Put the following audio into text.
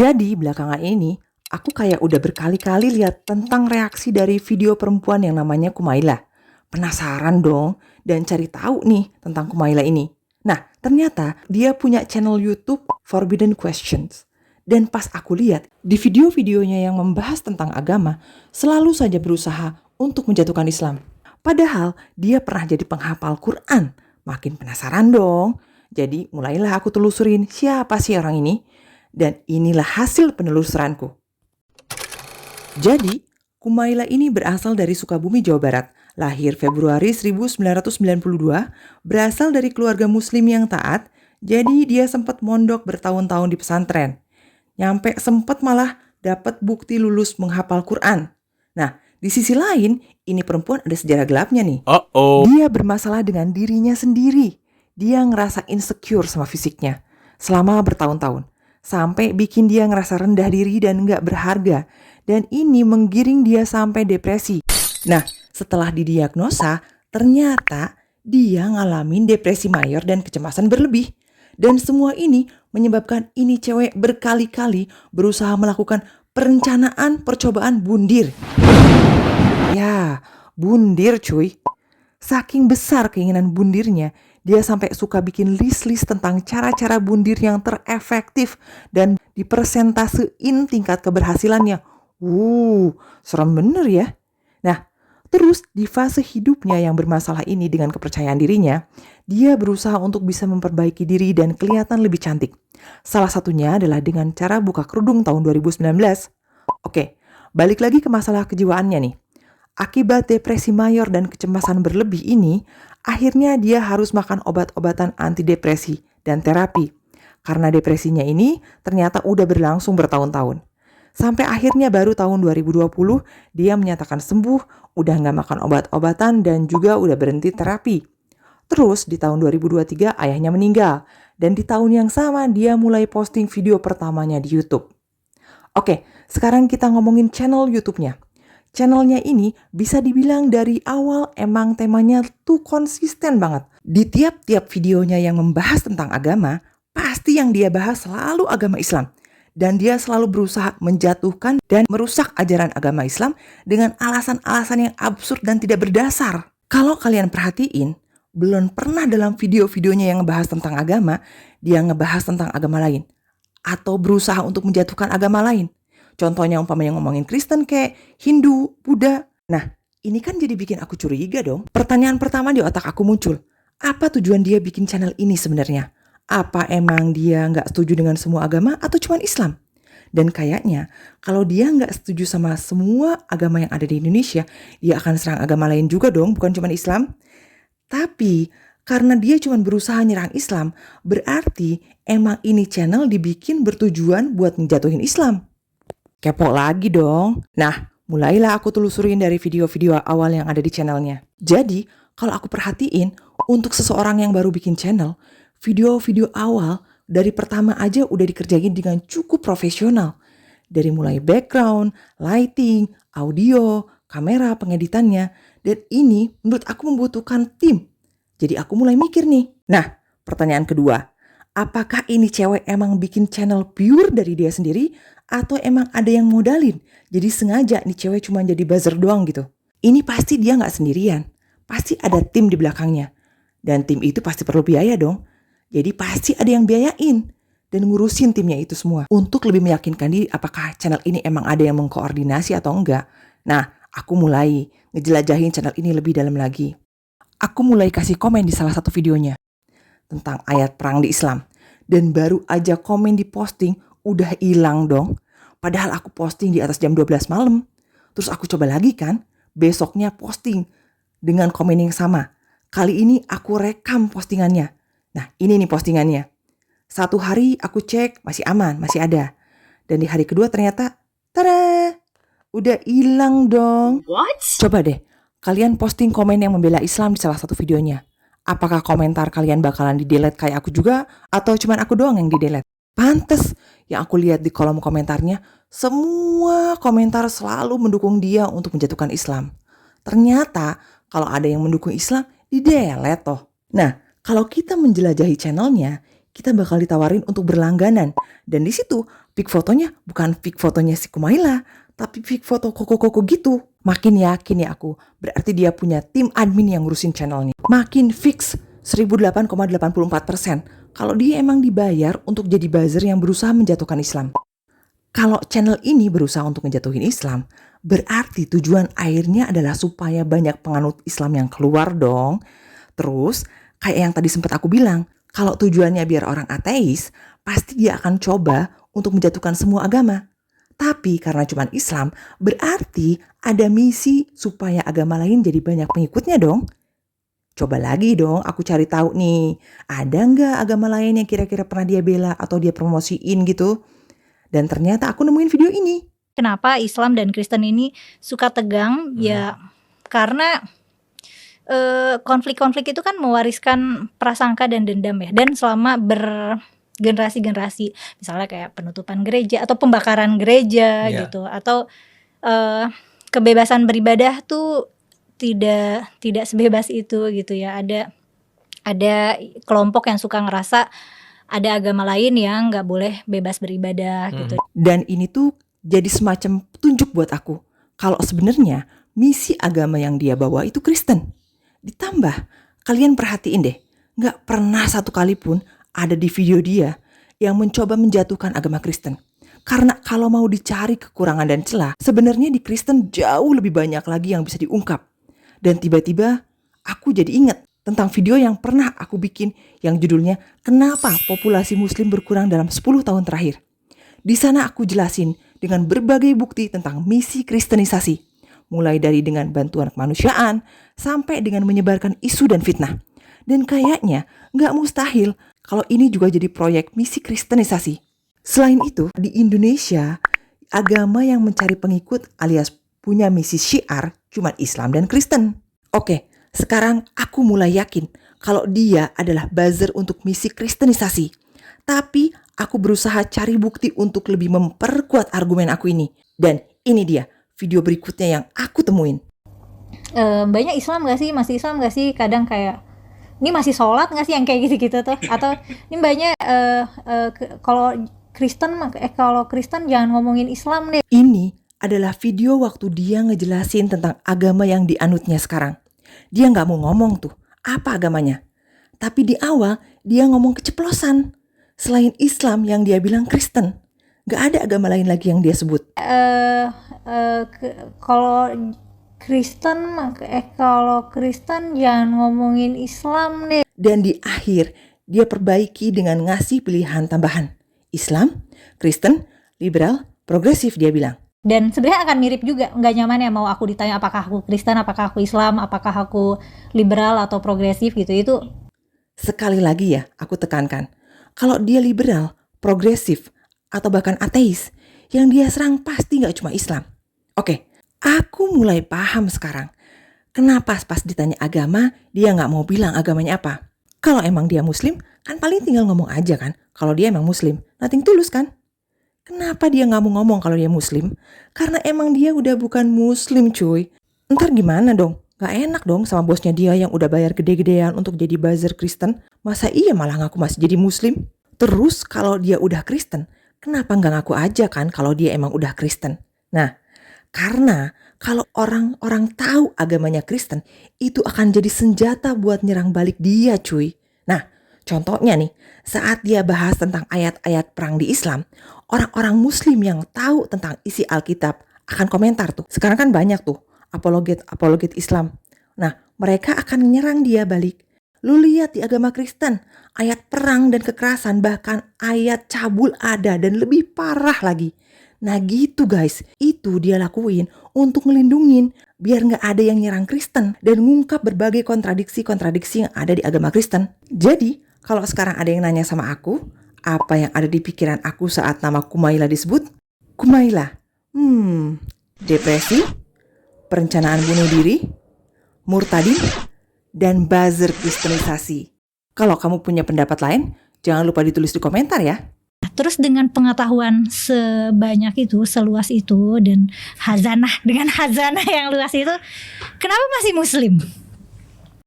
Jadi belakangan ini, aku kayak udah berkali-kali lihat tentang reaksi dari video perempuan yang namanya Kumaila. Penasaran dong dan cari tahu nih tentang Kumaila ini. Nah, ternyata dia punya channel YouTube Forbidden Questions. Dan pas aku lihat di video-videonya yang membahas tentang agama, selalu saja berusaha untuk menjatuhkan Islam. Padahal dia pernah jadi penghafal Quran. Makin penasaran dong. Jadi mulailah aku telusurin siapa sih orang ini. Dan inilah hasil penelusuranku. Jadi, Kumaila ini berasal dari Sukabumi, Jawa Barat. Lahir Februari 1992, berasal dari keluarga muslim yang taat, jadi dia sempat mondok bertahun-tahun di pesantren. Nyampe sempat malah dapat bukti lulus menghafal Quran. Nah, di sisi lain, ini perempuan ada sejarah gelapnya nih. Dia bermasalah dengan dirinya sendiri. Dia ngerasa insecure sama fisiknya selama bertahun-tahun. Sampai bikin dia ngerasa rendah diri dan gak berharga. Dan ini menggiring dia sampai depresi. Nah, setelah didiagnosa, ternyata dia ngalamin depresi mayor dan kecemasan berlebih. Dan semua ini menyebabkan ini cewek berkali-kali berusaha melakukan perencanaan percobaan bundir. Ya, bundir cuy. Saking besar keinginan bundirnya, dia sampai suka bikin list-list tentang cara-cara bundir yang terefektif dan dipersentasein tingkat keberhasilannya. Serem bener ya. Nah, terus di fase hidupnya yang bermasalah ini dengan kepercayaan dirinya, dia berusaha untuk bisa memperbaiki diri dan kelihatan lebih cantik. Salah satunya adalah dengan cara buka kerudung tahun 2019. Oke, balik lagi ke masalah kejiwaannya nih. Akibat depresi mayor dan kecemasan berlebih ini, akhirnya dia harus makan obat-obatan antidepresi dan terapi. Karena depresinya ini ternyata udah berlangsung bertahun-tahun. Sampai akhirnya baru tahun 2020 dia menyatakan sembuh, udah gak makan obat-obatan dan juga udah berhenti terapi. Terus di tahun 2023 ayahnya meninggal. Dan di tahun yang sama dia mulai posting video pertamanya di YouTube. Oke, sekarang kita ngomongin channel YouTube-nya. Channelnya ini bisa dibilang dari awal emang temanya tuh konsisten banget. Di tiap-tiap videonya yang membahas tentang agama, pasti yang dia bahas selalu agama Islam. Dan dia selalu berusaha menjatuhkan dan merusak ajaran agama Islam dengan alasan-alasan yang absurd dan tidak berdasar. Kalau kalian perhatiin, belum pernah dalam video-videonya yang ngebahas tentang agama, dia ngebahas tentang agama lain. Atau berusaha untuk menjatuhkan agama lain. Contohnya umpamanya ngomongin Kristen kayak Hindu, Buddha. Nah, ini kan jadi bikin aku curiga dong. Pertanyaan pertama di otak aku muncul. Apa tujuan dia bikin channel ini sebenarnya? Apa emang dia nggak setuju dengan semua agama atau cuma Islam? Dan kayaknya kalau dia nggak setuju sama semua agama yang ada di Indonesia, dia akan serang agama lain juga dong, bukan cuma Islam. Tapi karena dia cuma berusaha nyerang Islam, berarti emang ini channel dibikin bertujuan buat menjatuhin Islam. Kepo lagi dong. Nah, mulailah aku telusurin dari video-video awal yang ada di channelnya. Jadi, kalau aku perhatiin, untuk seseorang yang baru bikin channel, video-video awal dari pertama aja udah dikerjain dengan cukup profesional. Dari mulai background, lighting, audio, kamera, pengeditannya. Dan ini menurut aku membutuhkan tim. Jadi aku mulai mikir nih. Nah, pertanyaan kedua. Apakah ini cewek emang bikin channel pure dari dia sendiri atau emang ada yang modalin? Jadi sengaja nih cewek cuma jadi buzzer doang gitu. Ini pasti dia gak sendirian. Pasti ada tim di belakangnya. Dan tim itu pasti perlu biaya dong. Jadi pasti ada yang biayain dan ngurusin timnya itu semua. Untuk lebih meyakinkan diri apakah channel ini emang ada yang mengkoordinasi atau enggak. Nah, aku mulai ngejelajahin channel ini lebih dalam lagi. Aku mulai kasih komen di salah satu videonya tentang ayat perang di Islam. Dan baru aja komen di posting udah hilang dong. Padahal aku posting di atas jam 12 malam. Terus aku coba lagi kan, besoknya posting dengan komen yang sama. Kali ini aku rekam postingannya. Nah, ini nih postingannya. 1 hari aku cek masih aman, masih ada. Dan di hari kedua ternyata, tada! Udah hilang dong. What? Coba deh, kalian posting komen yang membela Islam di salah satu videonya. Apakah komentar kalian bakalan di-delete kayak aku juga? Atau cuman aku doang yang di-delete? Pantes, yang aku lihat di kolom komentarnya, semua komentar selalu mendukung dia untuk menjatuhkan Islam. Ternyata, kalau ada yang mendukung Islam, di-delete toh. Nah, kalau kita menjelajahi channelnya, kita bakal ditawarin untuk berlangganan. Dan di situ pic fotonya bukan pic fotonya si Kumaila, tapi pic foto koko-koko gitu. Makin yakin ya aku, berarti dia punya tim admin yang ngurusin channelnya. Makin fix 108,84% kalau dia emang dibayar untuk jadi buzzer yang berusaha menjatuhkan Islam. Kalau channel ini berusaha untuk menjatuhin Islam, berarti tujuan akhirnya adalah supaya banyak penganut Islam yang keluar dong. Terus, kayak yang tadi sempat aku bilang, kalau tujuannya biar orang ateis, pasti dia akan coba untuk menjatuhkan semua agama. Tapi karena cuma Islam, berarti ada misi supaya agama lain jadi banyak pengikutnya dong. Coba lagi dong aku cari tahu nih, ada nggak agama lain yang kira-kira pernah dia bela atau dia promosiin gitu? Dan ternyata aku nemuin video ini. Kenapa Islam dan Kristen ini suka tegang? Ya karena konflik-konflik itu kan mewariskan prasangka dan dendam ya. Dan selama bergenerasi-generasi, misalnya kayak penutupan gereja atau pembakaran gereja gitu, atau kebebasan beribadah tuh tidak sebebas itu gitu ya. Ada kelompok yang suka ngerasa ada agama lain yang nggak boleh bebas beribadah gitu. Dan ini tuh jadi semacam petunjuk buat aku. Kalau sebenarnya misi agama yang dia bawa itu Kristen. Ditambah, kalian perhatiin deh, nggak pernah satu kali pun ada di video dia yang mencoba menjatuhkan agama Kristen. Karena kalau mau dicari kekurangan dan celah, sebenarnya di Kristen jauh lebih banyak lagi yang bisa diungkap. Dan tiba-tiba aku jadi ingat tentang video yang pernah aku bikin yang judulnya Kenapa Populasi Muslim Berkurang dalam 10 tahun terakhir. Di sana aku jelasin dengan berbagai bukti tentang misi kristenisasi, mulai dari dengan bantuan kemanusiaan sampai dengan menyebarkan isu dan fitnah. Dan kayaknya nggak mustahil kalau ini juga jadi proyek misi kristenisasi. Selain itu, di Indonesia, agama yang mencari pengikut alias punya misi syiar cuma Islam dan Kristen. Oke, sekarang aku mulai yakin kalau dia adalah buzzer untuk misi kristenisasi. Tapi aku berusaha cari bukti untuk lebih memperkuat argumen aku ini. Dan ini dia video berikutnya yang aku temuin. Banyak Islam gak sih? Masih Islam gak sih? Kadang kayak, ini masih sholat gak sih yang kayak gitu-gitu tuh? Atau ini banyak kalau Kristen jangan ngomongin Islam deh. Ini adalah video waktu dia ngejelasin tentang agama yang dianutnya sekarang. Dia gak mau ngomong tuh apa agamanya. Tapi di awal dia ngomong keceplosan. Selain Islam yang dia bilang Kristen, gak ada agama lain lagi yang dia sebut. Kalau Kristen jangan ngomongin Islam deh. Dan di akhir dia perbaiki dengan ngasih pilihan tambahan. Islam, Kristen, liberal, progresif dia bilang. Dan sebenarnya akan mirip juga, nggak nyaman ya mau aku ditanya apakah aku Kristen, apakah aku Islam, apakah aku liberal atau progresif gitu. Itu sekali lagi ya aku tekankan, kalau dia liberal, progresif, atau bahkan ateis, yang dia serang pasti nggak cuma Islam. Oke, aku mulai paham sekarang kenapa pas ditanya agama dia nggak mau bilang agamanya apa. Kalau emang dia Muslim, kan paling tinggal ngomong aja kan kalau dia emang Muslim, nothing tulus kan. Kenapa dia gak mau ngomong kalau dia Muslim? Karena emang dia udah bukan Muslim cuy. Ntar gimana dong? Gak enak dong sama bosnya dia yang udah bayar gede-gedean untuk jadi buzzer Kristen. Masa iya malah ngaku masih jadi Muslim? Terus kalau dia udah Kristen, kenapa gak ngaku aja kan kalau dia emang udah Kristen? Nah, karena kalau orang-orang tahu agamanya Kristen, itu akan jadi senjata buat nyerang balik dia cuy. Nah, contohnya nih, saat dia bahas tentang ayat-ayat perang di Islam, orang-orang Muslim yang tahu tentang isi Alkitab akan komentar tuh. Sekarang kan banyak tuh apologet Islam. Nah, mereka akan menyerang dia balik. Lu lihat di agama Kristen, ayat perang dan kekerasan, bahkan ayat cabul ada dan lebih parah lagi. Nah gitu guys, itu dia lakuin untuk ngelindungin biar gak ada yang nyerang Kristen dan ngungkap berbagai kontradiksi-kontradiksi yang ada di agama Kristen. Jadi, kalau sekarang ada yang nanya sama aku, apa yang ada di pikiran aku saat nama Kumaila disebut? Kumaila, depresi, perencanaan bunuh diri, murtadin, dan buzzer kristenisasi. Kalau kamu punya pendapat lain, jangan lupa ditulis di komentar ya. Terus dengan pengetahuan sebanyak itu, seluas itu, dan dengan hazanah yang luas itu, kenapa masih Muslim?